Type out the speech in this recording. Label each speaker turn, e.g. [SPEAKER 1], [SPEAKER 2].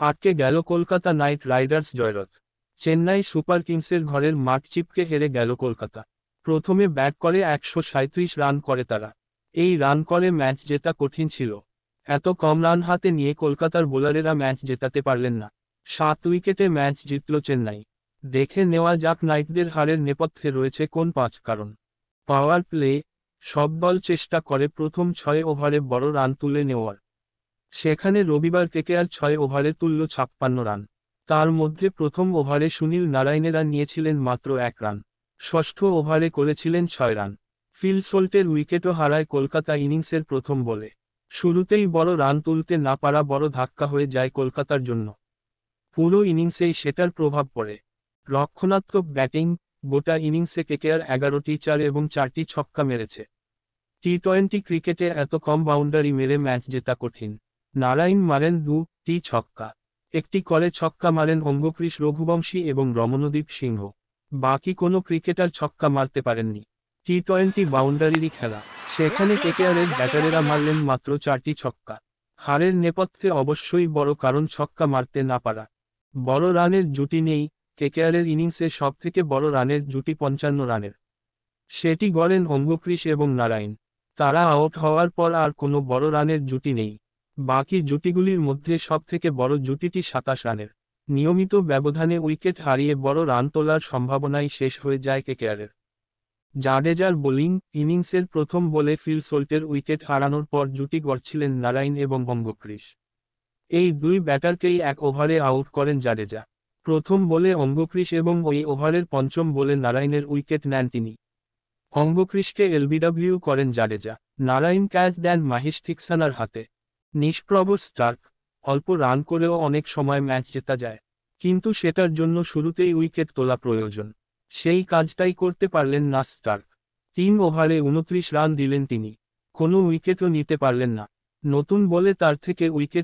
[SPEAKER 1] আটকে গেল Kolkata knight riders জয়রথ। চেন্নাই সুপার কিংসের ঘরের মাঠ চিপকে হেরে গেল কলকাতা। প্রথমে ব্যাট করে 137 রান করে তারা। এই রান করে ম্যাচ জেতা কঠিন ছিল। এত কম রান হাতে নিয়ে কলকাতার বোলারেরা ম্যাচ জেতাতে পারলেন না। 7 উইকেটে ম্যাচ জিতল চেন্নাই। দেখে নেওয়া যাক নাইটদের হারের নেপথ্যে রয়েছে কোন 5 কারণ। Power play. সব দল চেষ্টা করে প্রথম 6 ওভারে বড় রান তুলে নেওয়ার। সেখানে রবিবার কেকেআর 6 ওভারে তুলল 56 রান। তার মধ্যে প্রথম ওভারে সুনীল নারায়ণেরা নিয়েছিলেন মাত্র 1 রান। ষষ্ঠ ওভারে করেছিলেন 6 রান। ফিল সোল্টের উইকেটও হারায় কলকাতা ইনিংসের প্রথম বলে। শুরুতেই বড় রান তুলতে না পারা বড় ধাক্কা হয়ে যায় কলকাতার জন্য। পুরো ইনিংসেই সেটার প্রভাব পড়ে। রক্ষণাত্মক ব্যাটিং। গোটা ইনিংসে কেকেআর 11টি 4 এবং 4টি ছক্কা মেরেছে। টি-20 ক্রিকেটে এত কম বাউন্ডারি মেরে ম্যাচ জেতা কঠিন। নারায়ণ মারেন 2টি ছক্কা। একটি করে ছক্কা মারেন অঙ্গক্রিস রঘুবংশী এবং রমনদীপ সিংহ। বাকি কোনো ক্রিকেটার ছক্কা মারতে পারেননি। টি-20 বাউন্ডারিরই খেলা। সেখানে কেকেআরের ব্যাটারেরা মারলেন মাত্র 4টি ছক্কা। হারের নেপথ্যে অবশ্যই বড় কারণ ছক্কা মারতে না পারা। বড় রানের জুটি নেই। কেকেআরের ইনিংসে সবথেকে বড় রানের জুটি 55 রানের। সেটি গড়েন অঙ্গক্রিস এবং নারায়ণ। তারা আউট হওয়ার পর আর কোনো বড় রানের জুটি নেই। বাকি জুটিগুলির মধ্যে সবথেকে বড় জুটিটি 27 রানের। নিয়মিত ব্যবধানে উইকেট হারিয়ে বড় রান তোলার সম্ভাবনাই শেষ হয়ে যায় কেকেআরের। জাডেজার বোলিং। ইনিংসের প্রথম বলে ফিল সোল্টের উইকেট হারানোর পর জুটি গড়ছিলেন নারায়ণ এবং অঙ্গক্রিস। এই দুই ব্যাটারকেই 1 ওভারে আউট করেন জাডেজা। প্রথম বলে অঙ্গক্রিস এবং ওই ওভারের পঞ্চম বলে নারায়ণের উইকেট নেন তিনি। অঙ্গক্রিসকে এলবিডব্লিউ করেন জাডেজা। নারায়ণ ক্যাচ দেন মাহিশ থিকসানার হাতে। নিষ্প্রভ স্টার্ক। অল্প রান করেও অনেক সময় ম্যাচ জেতা যায়। কিন্তু সেটার জন্য শুরুতেই উইকেট তোলা প্রয়োজন। সেই কাজটাই করতে পারলেন না স্টার্ক। 3 ওভারে 29 রান দিলেন তিনি। কোনো উইকেটও নিতে পারলেন না। নতুন বলে তার থেকে উইকেট